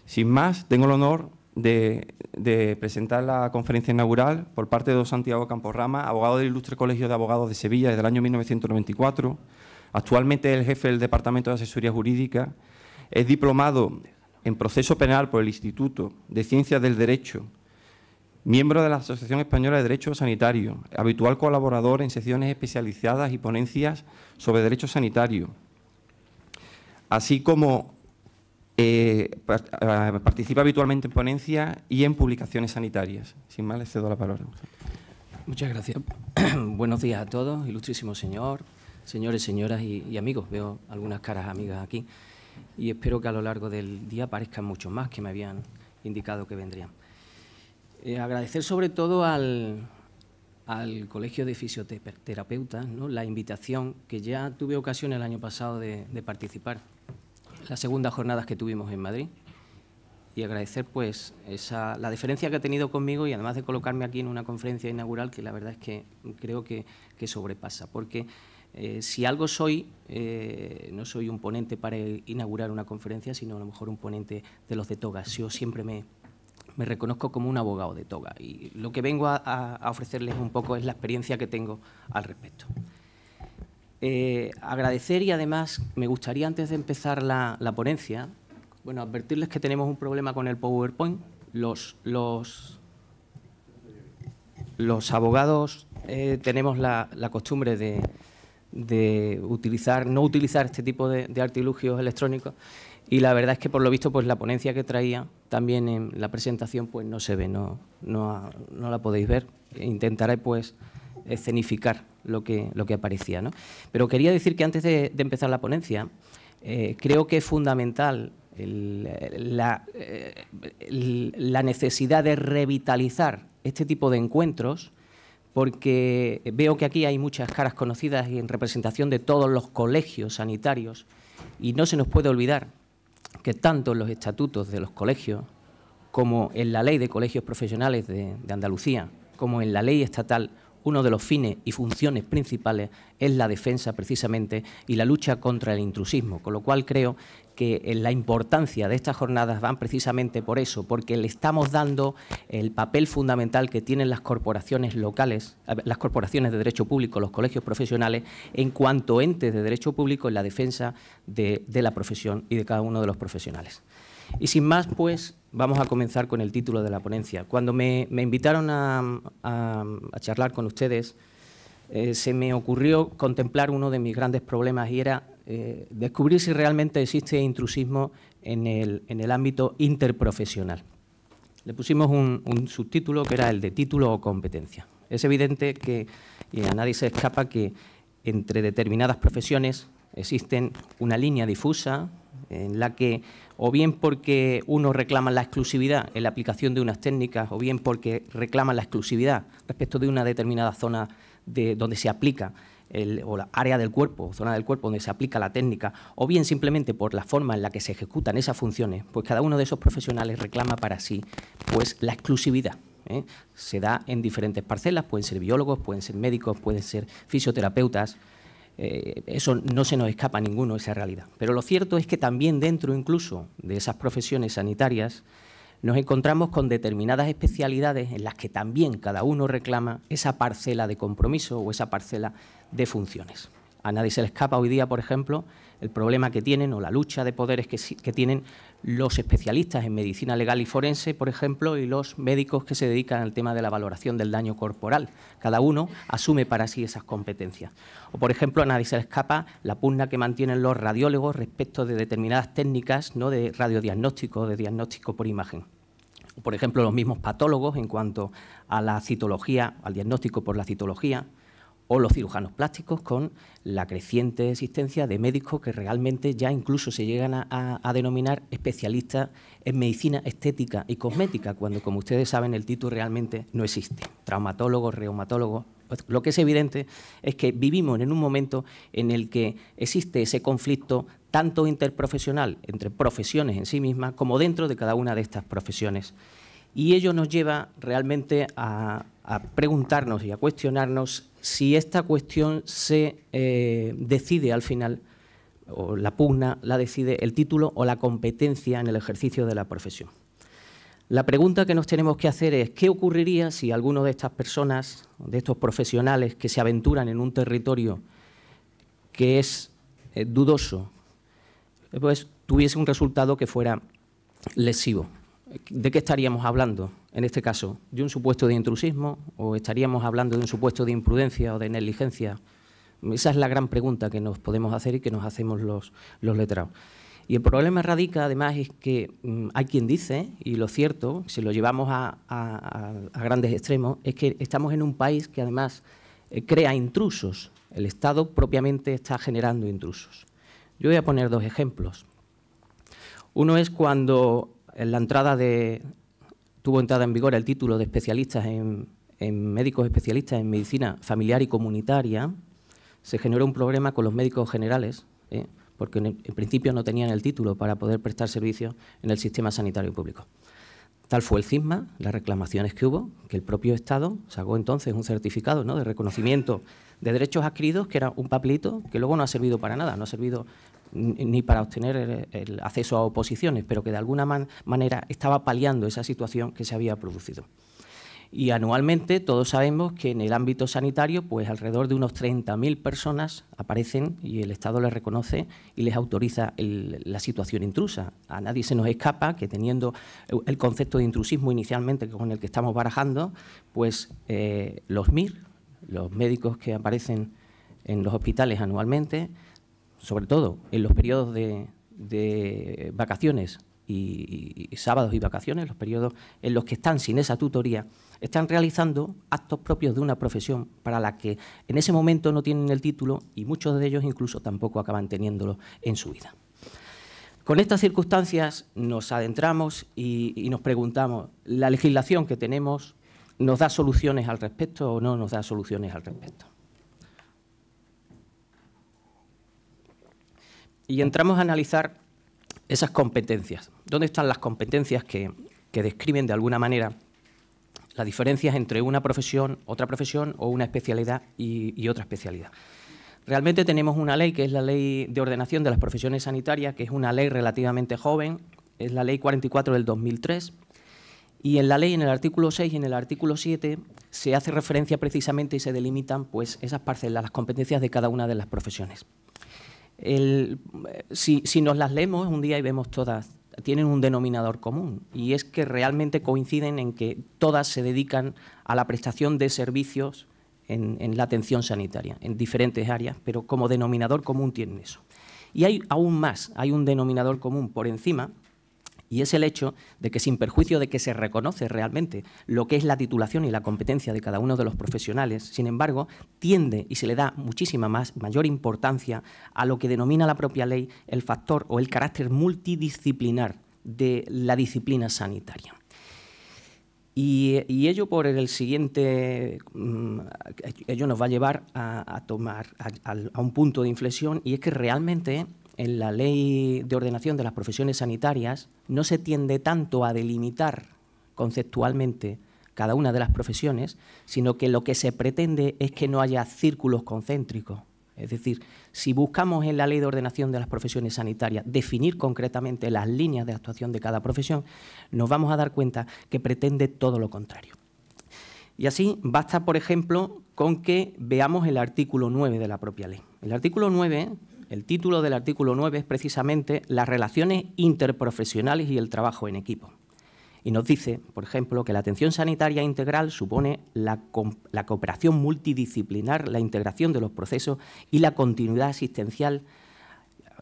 Sin más, tengo el honor de presentar la conferencia inaugural por parte de don Santiago Camporrama, abogado del Ilustre Colegio de Abogados de Sevilla desde el año 1994. Actualmente es el jefe del Departamento de Asesoría Jurídica. Es diplomado en Proceso Penal por el Instituto de Ciencias del Derecho, miembro de la Asociación Española de Derecho Sanitario, habitual colaborador en secciones especializadas y ponencias sobre derecho sanitario, así como participa habitualmente en ponencias y en publicaciones sanitarias. Sin más, le cedo la palabra. Muchas gracias. Buenos días a todos, ilustrísimo señor, señores, señoras y amigos. Veo algunas caras amigas aquí y espero que a lo largo del día aparezcan muchos más que me habían indicado que vendrían. Agradecer sobre todo al Colegio de Fisioterapeutas, ¿no?, la invitación, que ya tuve ocasión el año pasado de participar en las segundas jornadas que tuvimos en Madrid, y agradecer pues la deferencia que ha tenido conmigo, y además de colocarme aquí en una conferencia inaugural que la verdad es que creo que sobrepasa, porque si algo soy, no soy un ponente para inaugurar una conferencia, sino a lo mejor un ponente de los de toga. Yo siempre me reconozco como un abogado de toga, y lo que vengo a ofrecerles un poco es la experiencia que tengo al respecto. Agradecer, y además me gustaría, antes de empezar la ponencia, bueno, advertirles que tenemos un problema con el PowerPoint. Los abogados tenemos la costumbre de no utilizar este tipo de artilugios electrónicos, y la verdad es que, por lo visto, pues la ponencia que traía también en la presentación pues no se ve, no la podéis ver. Intentaré pues escenificar lo que aparecía, ¿no? Pero quería decir que antes de empezar la ponencia, creo que es fundamental la necesidad de revitalizar este tipo de encuentros, porque veo que aquí hay muchas caras conocidas y en representación de todos los colegios sanitarios, y no se nos puede olvidar que tanto en los estatutos de los colegios, como en la Ley de Colegios Profesionales de Andalucía, como en la Ley estatal, uno de los fines y funciones principales es la defensa, precisamente, y la lucha contra el intrusismo, con lo cual creo que la importancia de estas jornadas van precisamente por eso, porque le estamos dando el papel fundamental que tienen las corporaciones locales, las corporaciones de derecho público, los colegios profesionales, en cuanto entes de derecho público en la defensa de la profesión y de cada uno de los profesionales. Y sin más, pues, vamos a comenzar con el título de la ponencia. Cuando me invitaron a charlar con ustedes, se me ocurrió contemplar uno de mis grandes problemas, y era descubrir si realmente existe intrusismo en el ámbito interprofesional. Le pusimos un subtítulo que era el de título o competencia. Es evidente que, y a nadie se escapa, que entre determinadas profesiones existen una línea difusa en la que, o bien porque unos reclaman la exclusividad en la aplicación de unas técnicas, o bien porque reclaman la exclusividad respecto de una determinada zona donde se aplica, o la área del cuerpo, zona del cuerpo donde se aplica la técnica, o bien simplemente por la forma en la que se ejecutan esas funciones, pues cada uno de esos profesionales reclama para sí pues la exclusividad. Se da en diferentes parcelas, pueden ser biólogos, pueden ser médicos, pueden ser fisioterapeutas. Eso no se nos escapa a ninguno, esa realidad. Pero lo cierto es que también dentro incluso de esas profesiones sanitarias nos encontramos con determinadas especialidades en las que también cada uno reclama esa parcela de compromiso o esa parcela de funciones. A nadie se le escapa hoy día, por ejemplo, el problema que tienen, o la lucha de poderes que tienen los especialistas en medicina legal y forense, por ejemplo, y los médicos que se dedican al tema de la valoración del daño corporal. Cada uno asume para sí esas competencias. O, por ejemplo, a nadie se le escapa la pugna que mantienen los radiólogos respecto de determinadas técnicas, ¿no?, de radiodiagnóstico, de diagnóstico por imagen. O, por ejemplo, los mismos patólogos en cuanto a la citología, al diagnóstico por la citología, o los cirujanos plásticos con la creciente existencia de médicos que realmente ya incluso se llegan a denominar especialistas en medicina estética y cosmética, cuando, como ustedes saben, el título realmente no existe. Traumatólogos, reumatólogos. Lo que es evidente es que vivimos en un momento en el que existe ese conflicto tanto interprofesional entre profesiones en sí mismas como dentro de cada una de estas profesiones. Y ello nos lleva realmente a preguntarnos y a cuestionarnos si esta cuestión se decide al final o la pugna la decide el título o la competencia en el ejercicio de la profesión. La pregunta que nos tenemos que hacer es ¿qué ocurriría si alguno de estas personas, de estos profesionales que se aventuran en un territorio que es dudoso, pues tuviese un resultado que fuera lesivo? ¿De qué estaríamos hablando en este caso? ¿De un supuesto de intrusismo o estaríamos hablando de un supuesto de imprudencia o de negligencia? Esa es la gran pregunta que nos podemos hacer y que nos hacemos los letrados. Y el problema radica, además, es que hay quien dice, y lo cierto, si lo llevamos a grandes extremos, es que estamos en un país que además crea intrusos. El Estado propiamente está generando intrusos. Yo voy a poner dos ejemplos. Uno es cuando en la tuvo entrada en vigor el título de especialistas en médicos especialistas en medicina familiar y comunitaria, se generó un problema con los médicos generales, porque en principio no tenían el título para poder prestar servicios en el sistema sanitario público. Tal fue el cisma, las reclamaciones que hubo, que el propio Estado sacó entonces un certificado, ¿no?, de reconocimiento de derechos adquiridos, que era un papelito que luego no ha servido para nada, no ha servido ni para obtener el acceso a oposiciones, pero que de alguna manera estaba paliando esa situación que se había producido. Y anualmente todos sabemos que en el ámbito sanitario pues alrededor de unos 30.000 personas aparecen y el Estado les reconoce y les autoriza la situación intrusa. A nadie se nos escapa que teniendo el concepto de intrusismo inicialmente con el que estamos barajando, pues los MIR, los médicos que aparecen en los hospitales anualmente, sobre todo en los periodos de vacaciones y sábados y vacaciones, los periodos en los que están sin esa tutoría, están realizando actos propios de una profesión para la que en ese momento no tienen el título y muchos de ellos incluso tampoco acaban teniéndolo en su vida. Con estas circunstancias nos adentramos y nos preguntamos, ¿la legislación que tenemos nos da soluciones al respecto o no nos da soluciones al respecto? Y entramos a analizar esas competencias. ¿Dónde están las competencias que describen de alguna manera las diferencias entre una profesión, otra profesión o una especialidad y otra especialidad? Realmente tenemos una ley que es la Ley de Ordenación de las Profesiones Sanitarias, que es una ley relativamente joven, es la Ley 44 del 2003, y en la ley, en el artículo 6 y en el artículo 7, se hace referencia precisamente y se delimitan pues, esas parcelas, las competencias de cada una de las profesiones. Si nos las leemos un día y vemos todas, tienen un denominador común y es que realmente coinciden en que todas se dedican a la prestación de servicios en la atención sanitaria, en diferentes áreas, pero como denominador común tienen eso. Y hay aún más, hay un denominador común por encima, y es el hecho de que sin perjuicio de que se reconoce realmente lo que es la titulación y la competencia de cada uno de los profesionales, sin embargo, tiende y se le da mayor importancia a lo que denomina la propia ley el factor o el carácter multidisciplinar de la disciplina sanitaria. Y ello por el siguiente, ello nos va a llevar a un punto de inflexión, y es que realmente en la Ley de Ordenación de las Profesiones Sanitarias no se tiende tanto a delimitar conceptualmente cada una de las profesiones, sino que lo que se pretende es que no haya círculos concéntricos. Es decir, si buscamos en la Ley de Ordenación de las Profesiones Sanitarias definir concretamente las líneas de actuación de cada profesión, nos vamos a dar cuenta que pretende todo lo contrario. Y así basta, por ejemplo, con que veamos el artículo 9 de la propia ley. El artículo 9... El título del artículo 9 es precisamente las relaciones interprofesionales y el trabajo en equipo. Y nos dice, por ejemplo, que la atención sanitaria integral supone la cooperación multidisciplinar, la integración de los procesos y la continuidad asistencial,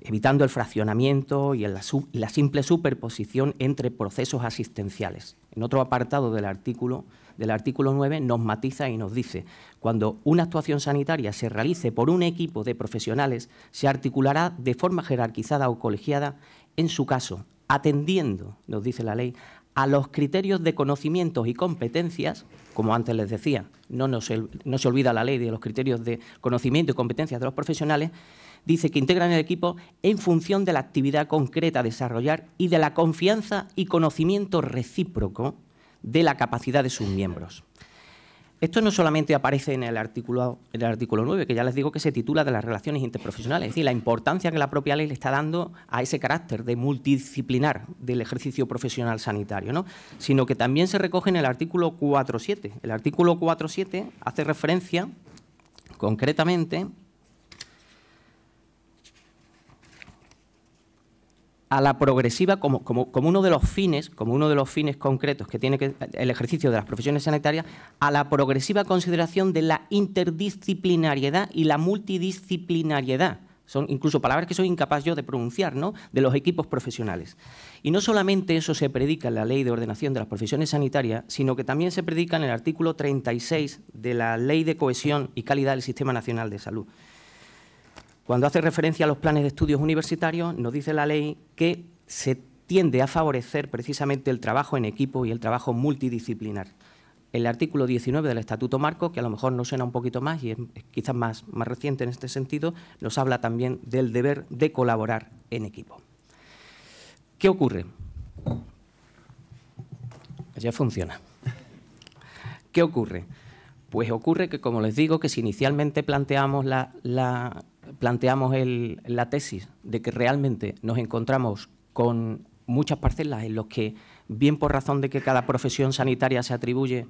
evitando el fraccionamiento y la simple superposición entre procesos asistenciales. En otro apartado del artículo 9 nos matiza y nos dice: cuando una actuación sanitaria se realice por un equipo de profesionales, se articulará de forma jerarquizada o colegiada, en su caso, atendiendo, nos dice la ley, a los criterios de conocimientos y competencias, como antes les decía, no se olvida la ley de los criterios de conocimiento y competencias de los profesionales, dice que integran el equipo en función de la actividad concreta a desarrollar y de la confianza y conocimiento recíproco de la capacidad de sus miembros. Esto no solamente aparece en el artículo 9, que ya les digo que se titula de las relaciones interprofesionales, es decir, la importancia que la propia ley le está dando a ese carácter de multidisciplinar del ejercicio profesional sanitario, ¿no? Sino que también se recoge en el artículo 4.7. El artículo 4.7 hace referencia concretamente a la progresiva como uno de los fines concretos que tiene el ejercicio de las profesiones sanitarias, a la progresiva consideración de la interdisciplinariedad y la multidisciplinariedad. Son incluso palabras que soy incapaz yo de pronunciar, ¿no?, de los equipos profesionales. Y no solamente eso se predica en la Ley de Ordenación de las Profesiones Sanitarias, sino que también se predica en el artículo 36 de la Ley de Cohesión y Calidad del Sistema Nacional de Salud. Cuando hace referencia a los planes de estudios universitarios, nos dice la ley que se tiende a favorecer precisamente el trabajo en equipo y el trabajo multidisciplinar. El artículo 19 del Estatuto Marco, que a lo mejor nos suena un poquito más y es quizás más reciente en este sentido, nos habla también del deber de colaborar en equipo. ¿Qué ocurre? Ya funciona. ¿Qué ocurre? Pues ocurre que, como les digo, que si inicialmente planteamos la tesis de que realmente nos encontramos con muchas parcelas en las que, bien por razón de que cada profesión sanitaria se atribuye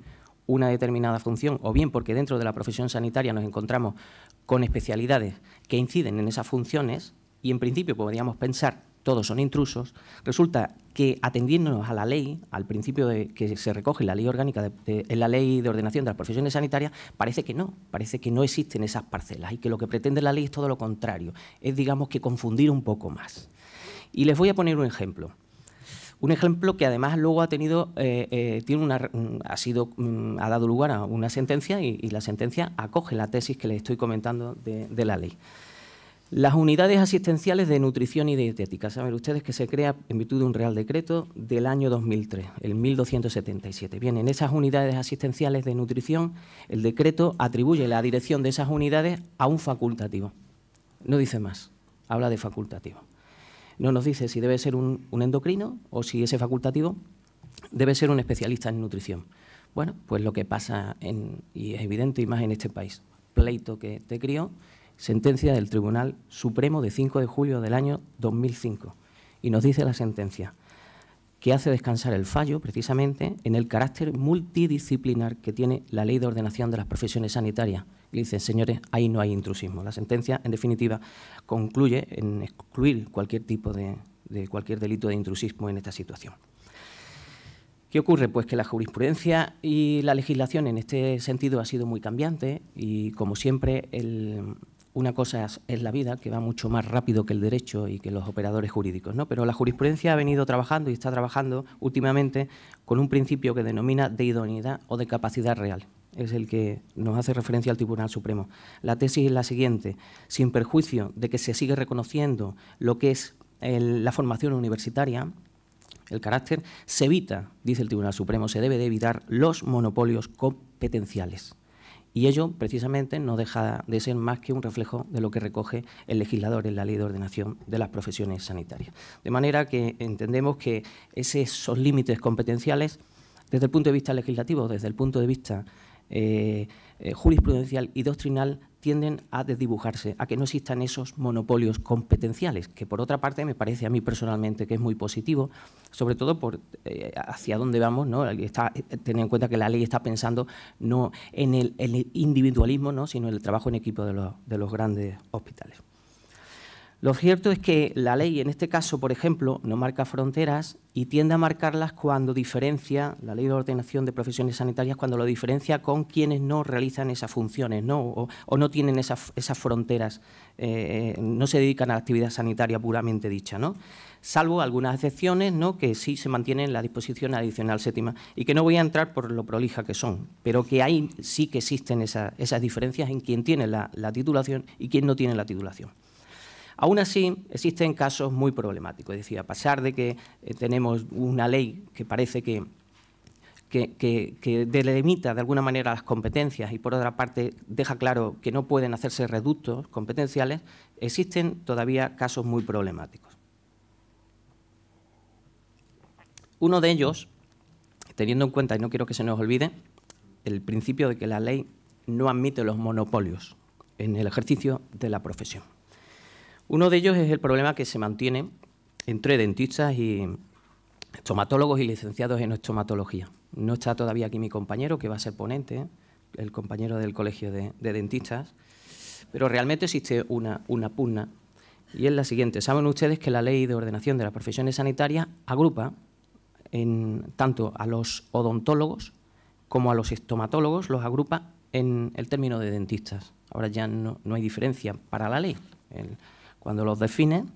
una determinada función, o bien porque dentro de la profesión sanitaria nos encontramos con especialidades que inciden en esas funciones, y en principio podríamos pensar todos son intrusos, resulta que, atendiéndonos a la ley, al principio que se recoge en la ley orgánica, en la Ley de Ordenación de las Profesiones Sanitarias, parece que no existen esas parcelas y que lo que pretende la ley es todo lo contrario, es, digamos, que confundir un poco más. Y les voy a poner un ejemplo que además luego ha dado lugar a una sentencia y la sentencia acoge la tesis que les estoy comentando de la ley. Las unidades asistenciales de nutrición y dietética. Saben ustedes que se crea en virtud de un Real Decreto del año 2003, el 1277. Bien, en esas unidades asistenciales de nutrición, el decreto atribuye la dirección de esas unidades a un facultativo. No dice más, habla de facultativo. No nos dice si debe ser un endocrino o si ese facultativo debe ser un especialista en nutrición. Bueno, pues lo que pasa, y es evidente y más en este país, pleito que te crió, sentencia del Tribunal Supremo de 5 de julio del año 2005. Y nos dice la sentencia que hace descansar el fallo, precisamente, en el carácter multidisciplinar que tiene la Ley de Ordenación de las Profesiones Sanitarias. Y dice, señores, ahí no hay intrusismo. La sentencia, en definitiva, concluye en excluir cualquier tipo de cualquier delito de intrusismo en esta situación. ¿Qué ocurre? Pues que la jurisprudencia y la legislación en este sentido ha sido muy cambiante y, como siempre, una cosa es la vida, que va mucho más rápido que el derecho y que los operadores jurídicos, ¿no? Pero la jurisprudencia ha venido trabajando y está trabajando últimamente con un principio que denomina de idoneidad o de capacidad real. Es el que nos hace referencia al Tribunal Supremo. La tesis es la siguiente: sin perjuicio de que se sigue reconociendo lo que es la formación universitaria, el carácter, se evita, dice el Tribunal Supremo, se debe de evitar los monopolios competenciales. Y ello, precisamente, no deja de ser más que un reflejo de lo que recoge el legislador en la Ley de Ordenación de las Profesiones Sanitarias. De manera que entendemos que esos límites competenciales, desde el punto de vista legislativo, desde el punto de vista jurisprudencial y doctrinal, tienden a desdibujarse, a que no existan esos monopolios competenciales, que por otra parte me parece a mí personalmente que es muy positivo, sobre todo por hacia dónde vamos, ¿no? Tener en cuenta que la ley está pensando no en el individualismo, ¿no?, sino en el trabajo en equipo de los grandes hospitales. Lo cierto es que la ley, en este caso, por ejemplo, no marca fronteras y tiende a marcarlas cuando diferencia, la Ley de Ordenación de Profesiones Sanitarias, cuando lo diferencia con quienes no realizan esas funciones, ¿no? O no tienen esas fronteras, no se dedican a la actividad sanitaria puramente dicha, ¿no? Salvo algunas excepciones, ¿no?, que sí se mantienen en la disposición adicional séptima y que no voy a entrar por lo prolija que son, pero que ahí sí que existen esas diferencias en quien tiene la titulación y quien no tiene la titulación. Aún así, existen casos muy problemáticos. Es decir, a pesar de que tenemos una ley que parece que delimita de alguna manera las competencias y, por otra parte, deja claro que no pueden hacerse reductos competenciales, existen todavía casos muy problemáticos. Uno de ellos, teniendo en cuenta, y no quiero que se nos olvide, el principio de que la ley no admite los monopolios en el ejercicio de la profesión. Uno de ellos es el problema que se mantiene entre dentistas y estomatólogos y licenciados en estomatología. No está todavía aquí mi compañero, que va a ser ponente, el compañero del Colegio de Dentistas, pero realmente existe una pugna, y es la siguiente. Saben ustedes que la Ley de Ordenación de las Profesiones Sanitarias agrupa tanto a los odontólogos como a los estomatólogos, los agrupa en el término de dentistas. Ahora ya no hay diferencia para la ley. Cuando los define,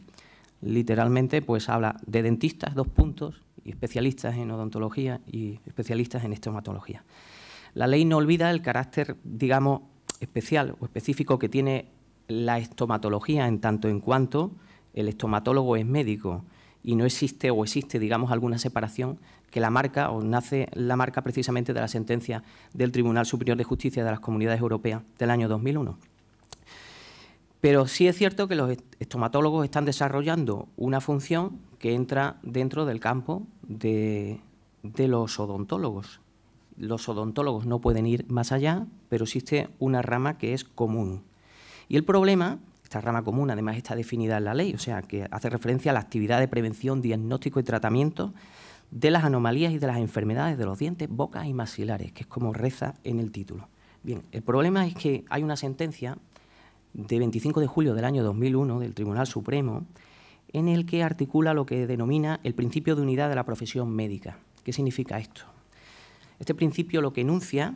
literalmente pues habla de dentistas, 2 puntos, y especialistas en odontología y especialistas en estomatología. La ley no olvida el carácter, digamos, especial o específico que tiene la estomatología, en tanto en cuanto el estomatólogo es médico y no existe o existe, digamos, alguna separación que la marca o nace la marca precisamente de la sentencia del Tribunal Superior de Justicia de las Comunidades Europeas del año 2001. Pero sí es cierto que los estomatólogos están desarrollando una función que entra dentro del campo de los odontólogos. Los odontólogos no pueden ir más allá, pero existe una rama que es común. Y el problema, esta rama común además está definida en la ley, o sea, que hace referencia a la actividad de prevención, diagnóstico y tratamiento de las anomalías y de las enfermedades de los dientes, bocas y maxilares, que es como reza en el título. Bien, el problema es que hay una sentencia de 25 de julio del año 2001 del Tribunal Supremo en el que articula lo que denomina el principio de unidad de la profesión médica. ¿Qué significa esto? Este principio lo que enuncia,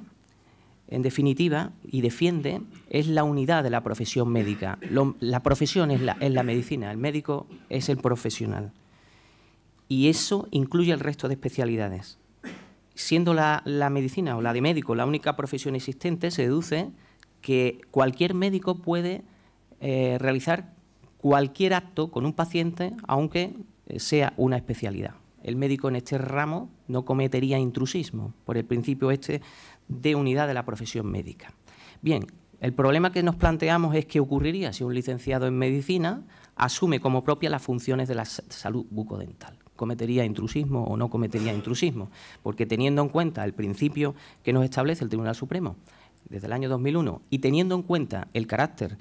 en definitiva, y defiende, es la unidad de la profesión médica. La profesión es la medicina, el médico es el profesional. Y eso incluye el resto de especialidades. Siendo la medicina o la de médico la única profesión existente, se deduce que cualquier médico puede realizar cualquier acto con un paciente, aunque sea una especialidad. El médico en este ramo no cometería intrusismo por el principio de unidad de la profesión médica. Bien, el problema que nos planteamos es qué ocurriría si un licenciado en medicina asume como propia las funciones de la salud bucodental. ¿Cometería intrusismo o no cometería intrusismo? Porque teniendo en cuenta el principio que nos establece el Tribunal Supremo desde el año 2001 y teniendo en cuenta el carácter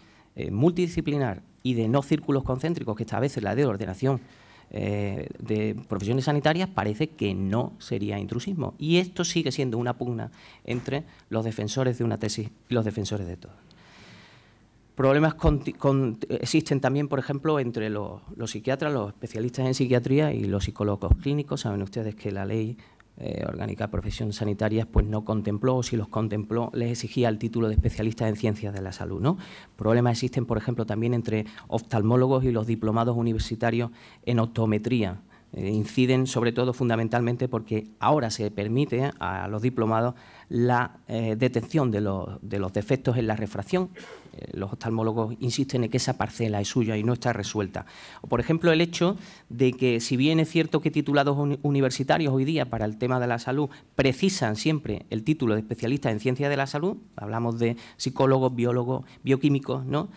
multidisciplinar y de no círculos concéntricos que establece la Ley de Ordenación de Profesiones Sanitarias, parece que no sería intrusismo. Y esto sigue siendo una pugna entre los defensores de una tesis y los defensores de todas. Problemas existen también, por ejemplo, entre los psiquiatras, los especialistas en psiquiatría y los psicólogos clínicos. Saben ustedes que la Ley Orgánica de Profesiones Sanitarias pues no contempló, o si los contempló, les exigía el título de especialistas en ciencias de la salud, ¿no? Problemas existen, por ejemplo, también entre oftalmólogos y los diplomados universitarios en optometría. Inciden sobre todo fundamentalmente porque ahora se permite a los diplomados la detección de los defectos en la refracción. Los oftalmólogos insisten en que esa parcela es suya y no está resuelta. O, por ejemplo, el hecho de que, si bien es cierto que titulados universitarios hoy día para el tema de la salud precisan siempre el título de especialista en ciencias de la salud, hablamos de psicólogos, biólogos, bioquímicos, ¿no?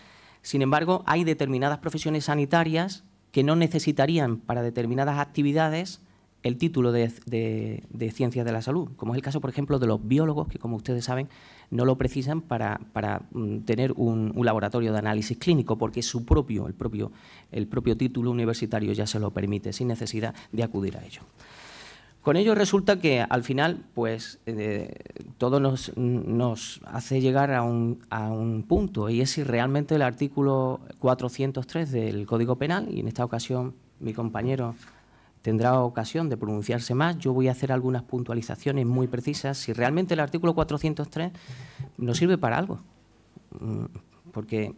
Sin embargo, hay determinadas profesiones sanitarias que no necesitarían para determinadas actividades el título de ciencias de la salud, como es el caso, por ejemplo, de los biólogos, que, como ustedes saben, no lo precisan para tener un laboratorio de análisis clínico, porque el propio título universitario ya se lo permite, sin necesidad de acudir a ello. Con ello resulta que, al final, pues todo nos hace llegar a un punto, y es si realmente el artículo 403 del Código Penal, y en esta ocasión mi compañero tendrá ocasión de pronunciarse más, yo voy a hacer algunas puntualizaciones muy precisas, si realmente el artículo 403 nos sirve para algo. Porque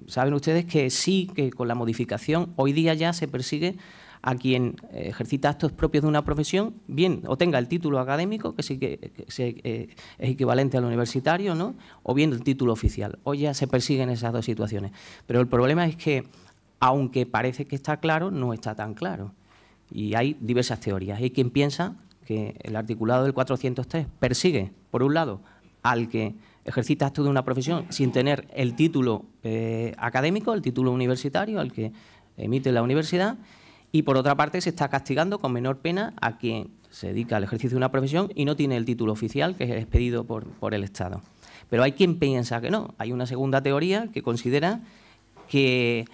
saben ustedes que sí, que con la modificación hoy día ya se persigue a quien ejercita actos propios de una profesión, bien o tenga el título académico, que sí que es equivalente al universitario, ¿no? O bien el título oficial. Hoy ya se persiguen esas dos situaciones. Pero el problema es que, aunque parece que está claro, no está tan claro. Y hay diversas teorías. Hay quien piensa que el articulado del 403 persigue, por un lado, al que ejercita actos de una profesión sin tener el título académico, el título universitario, al que emite la universidad, y por otra parte se está castigando con menor pena a quien se dedica al ejercicio de una profesión y no tiene el título oficial que es expedido por el Estado. Pero hay quien piensa que no. Hay una segunda teoría que considera que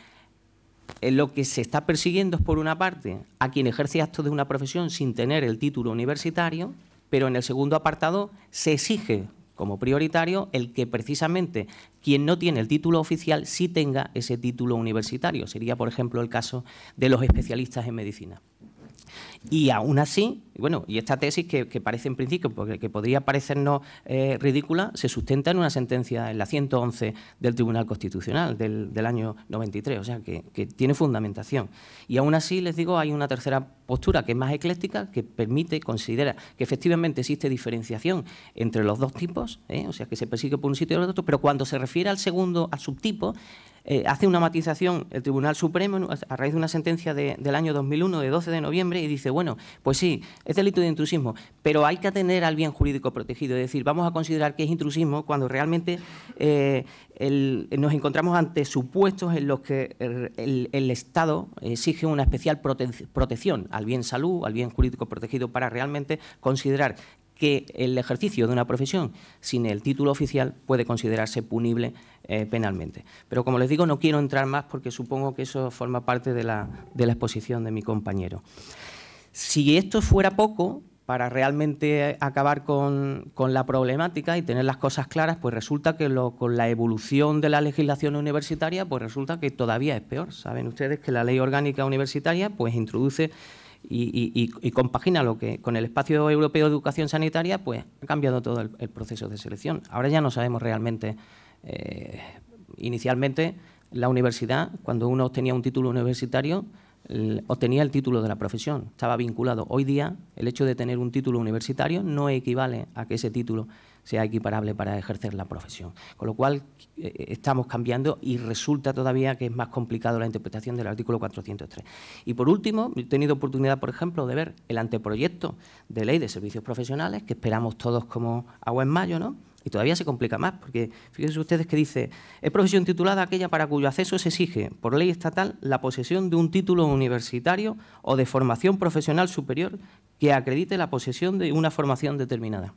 lo que se está persiguiendo es, por una parte, a quien ejerce actos de una profesión sin tener el título universitario, pero en el segundo apartado se exige como prioritario el que precisamente quien no tiene el título oficial sí tenga ese título universitario. Sería, por ejemplo, el caso de los especialistas en medicina. Y aún así, bueno, y esta tesis que parece en principio, porque que podría parecernos ridícula, se sustenta en una sentencia, en la 111 del Tribunal Constitucional del año 93, o sea, que tiene fundamentación. Y aún así, les digo, hay una tercera postura que es más ecléctica, que permite, considera que efectivamente existe diferenciación entre los dos tipos, o sea, que se persigue por un sitio y por otro, pero cuando se refiere al segundo, al subtipo, hace una matización el Tribunal Supremo a raíz de una sentencia del año 2001, de 12 de noviembre, y dice, bueno, pues sí, es delito de intrusismo, pero hay que atender al bien jurídico protegido. Es decir, vamos a considerar que es intrusismo cuando realmente nos encontramos ante supuestos en los que el Estado exige una especial protección al bien salud, al bien jurídico protegido, para realmente considerar que el ejercicio de una profesión sin el título oficial puede considerarse punible penalmente. Pero, como les digo, no quiero entrar más porque supongo que eso forma parte de la exposición de mi compañero. Si esto fuera poco, para realmente acabar con la problemática y tener las cosas claras, pues resulta que con la evolución de la legislación universitaria, pues resulta que todavía es peor. Saben ustedes que la Ley Orgánica Universitaria pues introduce y compagina lo que con el Espacio Europeo de Educación Sanitaria, pues ha cambiado todo el proceso de selección. Ahora ya no sabemos realmente. Inicialmente, la universidad, cuando uno obtenía un título universitario, obtenía el título de la profesión, estaba vinculado. Hoy día, el hecho de tener un título universitario no equivale a que ese título sea equiparable para ejercer la profesión. Con lo cual, estamos cambiando y resulta todavía que es más complicado la interpretación del artículo 403. Y por último, he tenido oportunidad, por ejemplo, de ver el anteproyecto de ley de servicios profesionales, que esperamos todos como agua en mayo, ¿no? Y todavía se complica más, porque fíjense ustedes que dice, es profesión titulada aquella para cuyo acceso se exige por ley estatal la posesión de un título universitario o de formación profesional superior que acredite la posesión de una formación determinada.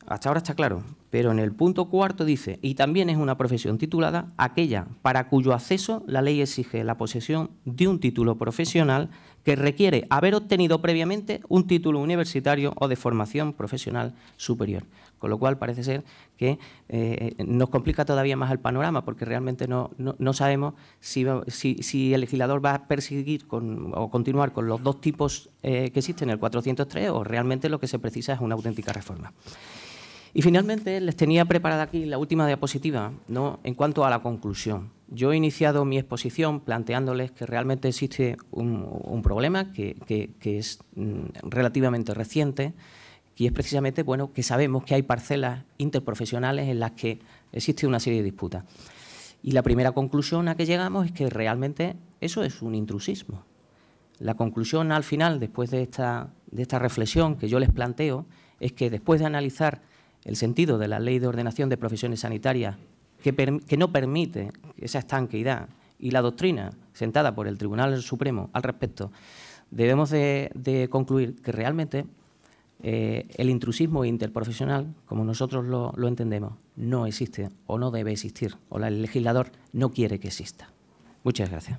Hasta ahora está claro, pero en el punto cuarto dice, y también es una profesión titulada aquella para cuyo acceso la ley exige la posesión de un título profesional que requiere haber obtenido previamente un título universitario o de formación profesional superior. Con lo cual parece ser que nos complica todavía más el panorama, porque realmente no sabemos si el legislador va a perseguir o continuar con los dos tipos que existen en el 403 o realmente lo que se precisa es una auténtica reforma. Y finalmente les tenía preparada aquí la última diapositiva, ¿no?, en cuanto a la conclusión. Yo he iniciado mi exposición planteándoles que realmente existe un problema que es relativamente reciente, y es precisamente, bueno, que sabemos que hay parcelas interprofesionales en las que existe una serie de disputas. Y la primera conclusión a que llegamos es que realmente eso es un intrusismo. La conclusión al final, después de esta reflexión que yo les planteo, es que después de analizar el sentido de la Ley de Ordenación de Profesiones Sanitarias, que no permite esa estanqueidad, y la doctrina sentada por el Tribunal Supremo al respecto, debemos de concluir que realmente el intrusismo interprofesional, como nosotros lo entendemos, no existe o no debe existir, o el legislador no quiere que exista. Muchas gracias.